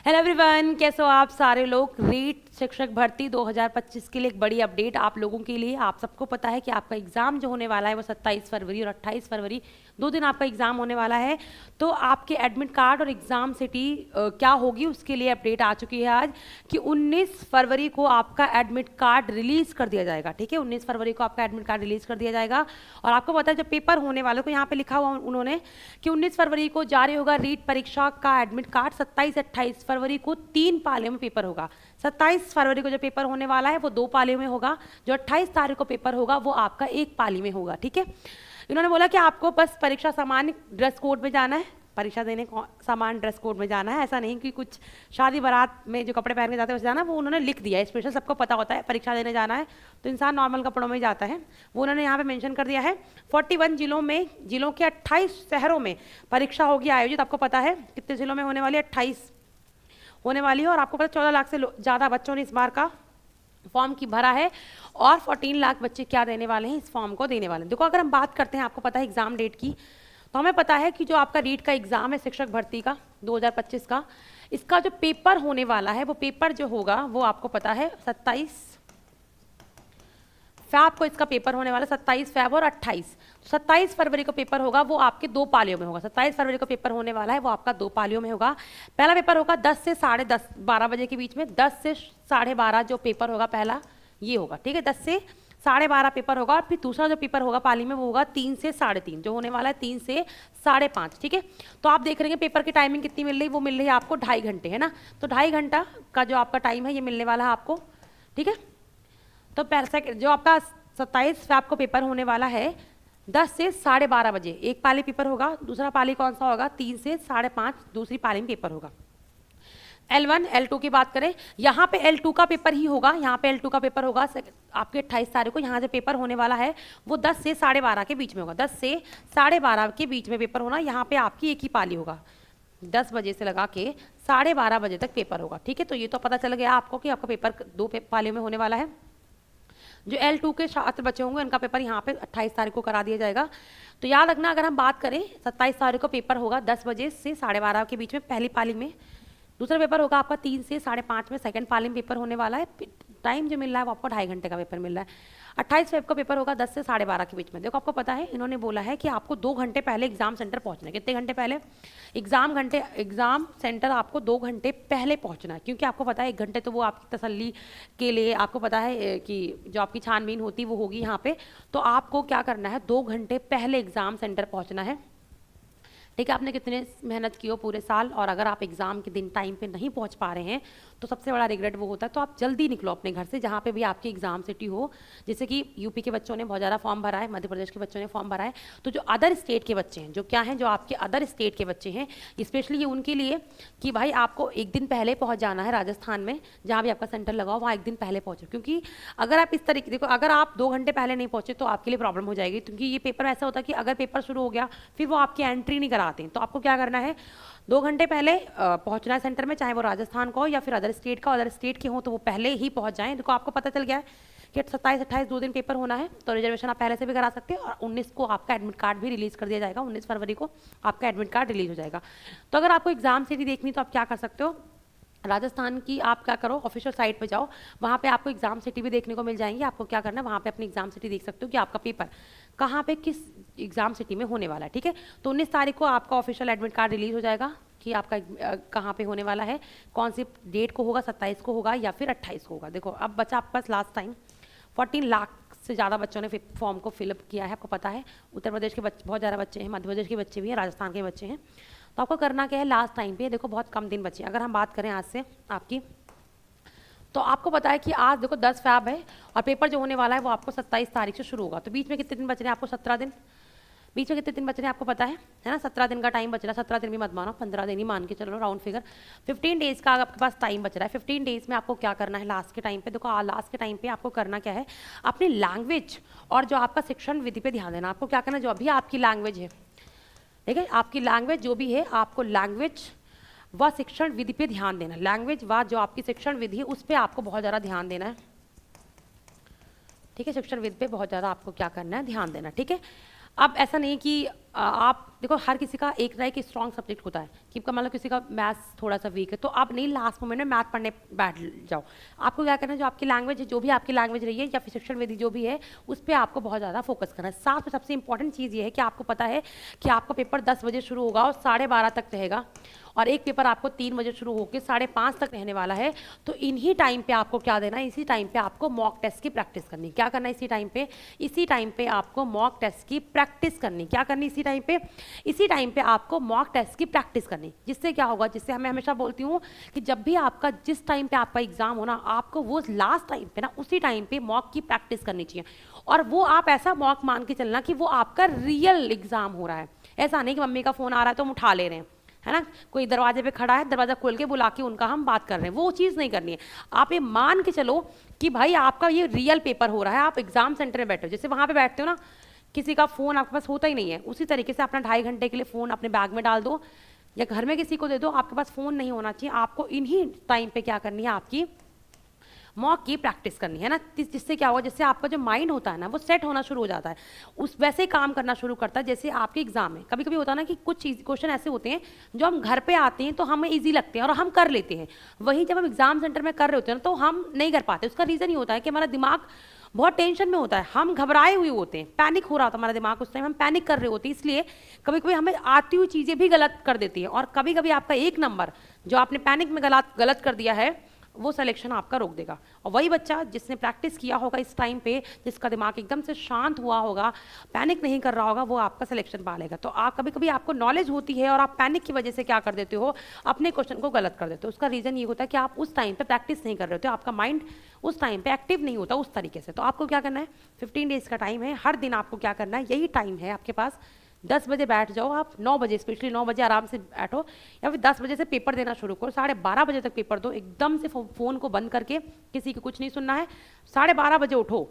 Hello everyone, कैसे हो आप सारे लोग। रीट शिक्षक भर्ती 2025 के लिए एक बड़ी अपडेट आप लोगों के लिए। आप सबको पता है कि आपका एग्ज़ाम जो होने वाला है वो 27 फरवरी और 28 फरवरी 2 दिन आपका एग्ज़ाम होने वाला है। तो आपके एडमिट कार्ड और एग्ज़ाम सिटी क्या होगी उसके लिए अपडेट आ चुकी है आज कि 19 फरवरी को आपका एडमिट कार्ड रिलीज़ कर दिया जाएगा। ठीक है, 19 फरवरी को आपका एडमिट कार्ड रिलीज़ कर दिया जाएगा। और आपको पता है जब पेपर होने वाले को यहाँ पे लिखा हुआ उन्होंने कि 19 फरवरी को जारी होगा रीट परीक्षा का एडमिट कार्ड। 27-28 फरवरी को 3 पालियों में पेपर होगा। 27 फरवरी को जो पेपर होने वाला है वो 2 पालियों में होगा। जो 28 तारीख को पेपर होगा वो आपका 1 पाली में होगा। ठीक है, इन्होंने बोला कि आपको बस परीक्षा सामान्य ड्रेस कोड में जाना है, परीक्षा देने सामान ड्रेस कोड में जाना है। ऐसा नहीं कि कुछ शादी बारात में जो कपड़े पहन के जाते हैं वैसे जाना, वो उन्होंने लिख दिया है स्पेशल। सबको पता होता है परीक्षा देने जाना है तो इंसान नॉर्मल कपड़ों में ही जाता है, वो उन्होंने यहाँ पे मेंशन कर दिया है। 41 जिलों के 28 शहरों में परीक्षा होगी आयोजित। आपको पता है कितने जिलों में होने वाली है? 28 होने वाली है। और आपको पता 14 लाख से ज़्यादा बच्चों ने इस बार का फॉर्म की भरा है और 14 लाख बच्चे क्या देने वाले हैं, इस फॉर्म को देने वाले हैं। देखो, अगर हम बात करते हैं, आपको पता है एग्ज़ाम डेट की, तो हमें पता है कि जो आपका रीट का एग्ज़ाम है शिक्षक भर्ती का 2025 का, इसका जो पेपर होने वाला है वो पेपर जो होगा वो आपको पता है 27 फैब को इसका पेपर होने वाला है। 27 फैब और 28, 27 फरवरी को पेपर होगा वो आपके 2 पालियों में होगा। 27 फरवरी को पेपर होने वाला है वो आपका 2 पालियों में होगा। पहला पेपर होगा 10 से 10:30 12 बजे के बीच में। 10 से 12:30 जो पेपर होगा पहला ये होगा। ठीक है, 10 से 12:30 पेपर होगा। और फिर दूसरा जो पेपर होगा पाली में वो होगा 3 से 3:30, जो होने वाला है 3 से 5:30। ठीक है, तो आप देख रहे हैं पेपर की टाइमिंग कितनी मिल रही है, वो मिल रही है आपको 2.5 घंटे, है ना। तो 2.5 घंटा का जो आपका टाइम है ये मिलने वाला है आपको। ठीक है, तो जो आपका 27 फैब को पेपर होने वाला है 10 से 12:30 बजे एक पाली पेपर होगा। दूसरा पाली कौन सा होगा? 3 से 5:30 दूसरी पाली में पेपर होगा। L1 L2 की बात करें, यहाँ पे L2 का पेपर ही होगा। यहाँ पे L2 का पेपर होगा आपके 28 तारीख को। यहाँ से पेपर होने वाला है वो 10 से 12:30 के बीच में होगा। 10 से 12:30 के बीच में पेपर होना। यहाँ पे आपकी एक ही पाली होगा, 10 बजे से लगा के 12:30 बजे तक पेपर होगा। ठीक है, तो ये तो पता चल गया आपको कि आपका पेपर 2 पालियों में होने वाला है। जो L2 के छात्र बचे होंगे उनका पेपर यहाँ पे 28 तारीख को करा दिया जाएगा। तो याद रखना, अगर हम बात करें 27 तारीख को पेपर होगा 10 बजे से 12:30 के बीच में पहली पाली में। दूसरा पेपर होगा आपका 3 से 5:30 में सेकंड पाली में पेपर होने वाला है। टाइम जो मिल रहा है वो आपको 2.5 घंटे का पेपर मिल रहा है। 28 फेब का पेपर होगा 10 से 12:30 के बीच में। देखो, आपको पता है इन्होंने बोला है कि आपको 2 घंटे पहले एग्जाम सेंटर पहुंचना है। कितने घंटे पहले? एग्जाम सेंटर आपको 2 घंटे पहले पहुंचना है, क्योंकि आपको पता है 1 घंटे तो वो आपकी तसल्ली के लिए, आपको पता है कि जो आपकी छानबीन होती वो होगी यहाँ पे। तो आपको क्या करना है, 2 घंटे पहले एग्जाम सेंटर पहुँचना है। ठीक है, आपने कितने मेहनत की हो पूरे साल, और अगर आप एग्ज़ाम के दिन टाइम पे नहीं पहुंच पा रहे हैं तो सबसे बड़ा रिग्रेट वो होता है। तो आप जल्दी निकलो अपने घर से, जहाँ पे भी आपकी एग्ज़ाम सिटी हो। जैसे कि यूपी के बच्चों ने बहुत ज़्यादा फॉर्म भरा है, मध्य प्रदेश के बच्चों ने फॉर्म भरा है। तो जो अदर स्टेट के बच्चे हैं, जो क्या हैं, जो आपके अदर स्टेट के बच्चे हैं, स्पेशली ये उनके लिए कि भाई आपको एक दिन पहले पहुँच जाना है। राजस्थान में जहाँ भी आपका सेंटर लगा हो वहाँ एक दिन पहले पहुँचो, क्योंकि अगर आप इस तरीके, देखो, अगर आप 2 घंटे पहले नहीं पहुँचे तो आपके लिए प्रॉब्लम हो जाएगी। क्योंकि ये पेपर ऐसा होता है कि अगर पेपर शुरू हो गया फिर वो आपकी एंट्री नहीं कराते हैं। तो आपको क्या करना है, 2 घंटे पहले पहुंचना है सेंटर में, चाहे वो राजस्थान का हो या फिर अदर स्टेट का। अदर स्टेट के हो तो वो पहले ही पहुंच जाएं। देखो, आपको पता चल गया है कि 27-28 2 दिन पेपर होना है, तो रिजर्वेशन आप पहले से भी करा सकते हैं। और 19 को आपका एडमिट कार्ड भी रिलीज़ कर दिया जाएगा। 19 फरवरी को आपका एडमिट कार्ड रिलीज हो जाएगा। तो अगर आपको एग्जाम सिटी देखनी तो आप क्या कर सकते हो, राजस्थान की आप क्या करो, ऑफिशियल साइट पे जाओ, वहाँ पे आपको एग्जाम सिटी भी देखने को मिल जाएंगी। आपको क्या करना है, वहाँ पे अपनी एग्जाम सिटी देख सकते हो कि आपका पेपर कहाँ पे किस एग्जाम सिटी में होने वाला है। ठीक है, तो 19 तारीख को आपका ऑफिशियल एडमिट कार्ड रिलीज हो जाएगा कि आपका कहाँ पे होने वाला है, कौन सी डेट को होगा, 27 को होगा या फिर 28 को होगा। देखो, अब बचा आपके पास लास्ट टाइम। 14 लाख से ज़्यादा बच्चों ने फॉर्म को फिलअप किया है। आपको पता है उत्तर प्रदेश के बहुत ज़्यादा बच्चे हैं, मध्य प्रदेश के बच्चे भी हैं, राजस्थान के बच्चे हैं। तो आपको करना क्या है, लास्ट टाइम पे देखो बहुत कम दिन बचे हैं। अगर हम बात करें आज से आपकी, तो आपको पता है कि आज देखो 10 फैब है और पेपर जो होने वाला है वो आपको 27 तारीख से शुरू होगा। तो बीच में कितने दिन बच रहे हैं आपको? 17 दिन। बीच में कितने दिन बच रहे हैं आपको पता है ना? 17 दिन का टाइम बच रहा है। 17 दिन भी मत मानो, 15 दिन ही मान के चलो, राउंड फिगर। 15 डेज का आपके पास टाइम बच रहा है। 15 डेज में आपको क्या करना है लास्ट के टाइम पे? देखो, लास्ट के टाइम पे आपको करना क्या है, अपनी लैंग्वेज और जो आपका शिक्षण विधि पे ध्यान देना। आपको क्या करना है, जो अभी आपकी लैंग्वेज है, ठीक है, आपकी लैंग्वेज जो भी है, आपको लैंग्वेज व शिक्षण विधि पे ध्यान देना। लैंग्वेज व जो आपकी शिक्षण विधि है उस पर आपको बहुत ज़्यादा ध्यान देना है। ठीक है, शिक्षण विधि पे बहुत ज़्यादा आपको क्या करना है, ध्यान देना। ठीक है, अब ऐसा नहीं कि आप देखो हर किसी का एक ना एक स्ट्रॉन्ग सब्जेक्ट होता है कि मतलब किसी का मैथ्स थोड़ा सा वीक है, तो आप नहीं लास्ट मोमेंट में मैथ पढ़ने बैठ जाओ। आपको क्या करना है, जो आपकी लैंग्वेज है, जो भी आपकी लैंग्वेज रही है या फिर शिक्षण विधि जो भी है, उस पर आपको बहुत ज़्यादा फोकस करना है। साथ में सबसे इंपॉर्टेंट चीज़ ये है कि आपको पता है कि आपका पेपर 10 बजे शुरू होगा और 12:30 तक रहेगा, और एक पेपर आपको 3 बजे शुरू होकर 5:30 तक रहने वाला है। तो इन्हीं टाइम पे आपको क्या देना है, इसी टाइम पे आपको मॉक टेस्ट की प्रैक्टिस करनी। क्या करना है इसी टाइम पे आपको मॉक टेस्ट की प्रैक्टिस करनी। क्या करनी इसी टाइम पे आपको मॉक टेस्ट की प्रैक्टिस करनी। जिससे क्या होगा, जिससे मैं हमेशा बोलती हूँ कि जब भी आपका जिस टाइम पे आपका एग्जाम हो ना, आपको वो लास्ट टाइम पे ना उसी टाइम पे मॉक की प्रैक्टिस करनी चाहिए। और वो आप ऐसा मॉक मान के चलना कि वो आपका रियल एग्जाम हो रहा है। ऐसा नहीं कि मम्मी का फोन आ रहा है तो हम उठा ले रहे हैं, है ना, कोई दरवाजे पे खड़ा है, दरवाजा खोल के बुला के उनका हम बात कर रहे हैं, वो चीज़ नहीं करनी है। आप ये मान के चलो कि भाई आपका ये रियल पेपर हो रहा है, आप एग्जाम सेंटर में बैठे हो। जैसे वहाँ पे बैठते हो ना, किसी का फ़ोन आपके पास होता ही नहीं है, उसी तरीके से अपना 2.5 घंटे के लिए फ़ोन अपने बैग में डाल दो या घर में किसी को दे दो, आपके पास फ़ोन नहीं होना चाहिए। आपको इन्हीं टाइम पे क्या करनी है, आपकी मॉक की प्रैक्टिस करनी है ना। जिससे क्या होगा, जिससे आपका जो माइंड होता है ना वो सेट होना शुरू हो जाता है, उस वैसे ही काम करना शुरू करता है जैसे आपके एग्जाम में। कभी कभी होता है ना कि कुछ क्वेश्चन ऐसे होते हैं जो हम घर पे आते हैं तो हमें इजी लगते हैं और हम कर लेते हैं, वहीं जब हम एग्जाम सेंटर में कर रहे होते हैं ना तो हम नहीं कर पाते। उसका रीज़न ये होता है कि हमारा दिमाग बहुत टेंशन में होता है, हम घबराए हुए होते हैं, पैनिक हो रहा होता है हमारा दिमाग उस टाइम, हम पैनिक कर रहे होते हैं, इसलिए कभी कभी हमें आती हुई चीज़ें भी गलत कर देती हैं। और कभी कभी आपका एक नंबर जो आपने पैनिक में गलत कर दिया है वो सिलेक्शन आपका रोक देगा। और वही बच्चा जिसने प्रैक्टिस किया होगा इस टाइम पे, जिसका दिमाग एकदम से शांत हुआ होगा, पैनिक नहीं कर रहा होगा, वो आपका सिलेक्शन पा लेगा। तो आप कभी कभी आपको नॉलेज होती है और आप पैनिक की वजह से क्या कर देते हो, अपने क्वेश्चन को गलत कर देते हो। उसका रीज़न ये होता है कि आप उस टाइम पे प्रैक्टिस नहीं कर रहे होते, आपका माइंड उस टाइम पे एक्टिव नहीं होता उस तरीके से। तो आपको क्या करना है, 15 डेज का टाइम है, हर दिन आपको क्या करना है, यही टाइम है आपके पास। 10 बजे बैठ जाओ आप, 9 बजे स्पेशली 9 बजे आराम से बैठो, या फिर 10 बजे से पेपर देना शुरू करो, 12:30 बजे तक पेपर दो, एकदम से फ़ोन को बंद करके, किसी को कुछ नहीं सुनना है। 12:30 बजे उठो,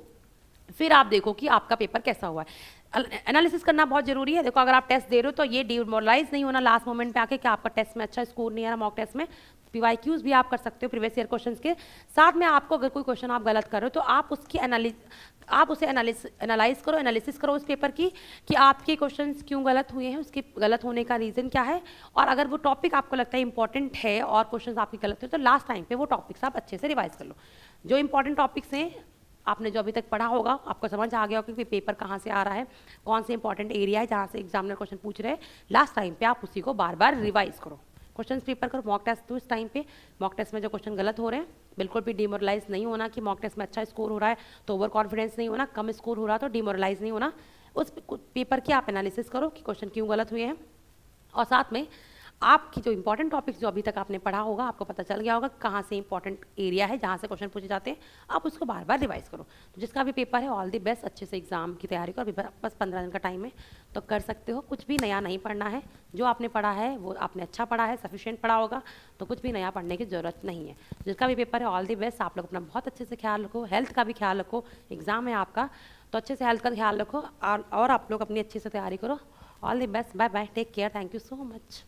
फिर आप देखो कि आपका पेपर कैसा हुआ है। एनालिसिस करना बहुत जरूरी है। देखो अगर आप टेस्ट दे रहे हो तो ये डिमोरलाइज नहीं होना लास्ट मोमेंट पे आके कि आपका टेस्ट में अच्छा स्कोर नहीं आ रहा। मॉक टेस्ट में PYQs भी आप कर सकते हो प्रीवियस ईयर क्वेश्चंस के साथ में। आपको अगर कोई क्वेश्चन आप गलत कर रहे हो तो आप उसे एनालिसिस करो उस पेपर की कि आपके क्वेश्चंस क्यों गलत हुए हैं, उसके गलत होने का रीज़न क्या है। और अगर वो टॉपिक आपको लगता है इंपॉर्टेंट है और क्वेश्चंस आपके गलत हुए तो लास्ट टाइम पे वो टॉपिक्स आप अच्छे से रिवाइज कर लो। जो इंपॉर्टेंट टॉपिक्स हैं आपने जो अभी तक पढ़ा होगा, आपको समझ आ गया होगा कि पेपर कहाँ से आ रहा है, कौन से इंपॉर्टेंट एरिया है जहाँ से एग्जामिनर क्वेश्चन पूछ रहे हैं। लास्ट टाइम पे आप उसी को बार बार रिवाइज करो, क्वेश्चन पेपर करो। मॉक टेस्ट दो इस टाइम पे, मॉक टेस्ट में जो क्वेश्चन गलत हो रहे हैं बिल्कुल भी डिमोरलाइज नहीं होना कि मॉक टेस्ट में अच्छा स्कोर हो रहा है तो ओवर कॉन्फिडेंस नहीं होना, कम स्कोर हो रहा तो डिमोरलाइज नहीं होना। उस पेपर की आप एनालिसिस करो कि क्वेश्चन क्यों गलत हुए हैं, और साथ में आपकी जो इंपॉर्टेंट टॉपिक्स जो अभी तक आपने पढ़ा होगा, आपको पता चल गया होगा कहाँ से इंपॉर्टेंट एरिया है जहाँ से क्वेश्चन पूछे जाते हैं, आप उसको बार बार रिवाइज करो। तो जिसका भी पेपर है ऑल द बेस्ट, अच्छे से एग्जाम की तैयारी करो। अभी बस 15 दिन का टाइम है तो कर सकते हो, कुछ भी नया नहीं पढ़ना है। जो आपने पढ़ा है वो आपने अच्छा पढ़ा है, सफिशिएंट पढ़ा होगा, तो कुछ भी नया पढ़ने की ज़रूरत नहीं है। जिसका भी पेपर है ऑल द बेस्ट। आप लोग अपना बहुत अच्छे से ख्याल रखो, हेल्थ का भी ख्याल रखो, एग्जाम है आपका तो अच्छे से हेल्थ का ख्याल रखो और आप लोग अपनी अच्छे से तैयारी करो। All the best, bye bye, take care, thank you so much.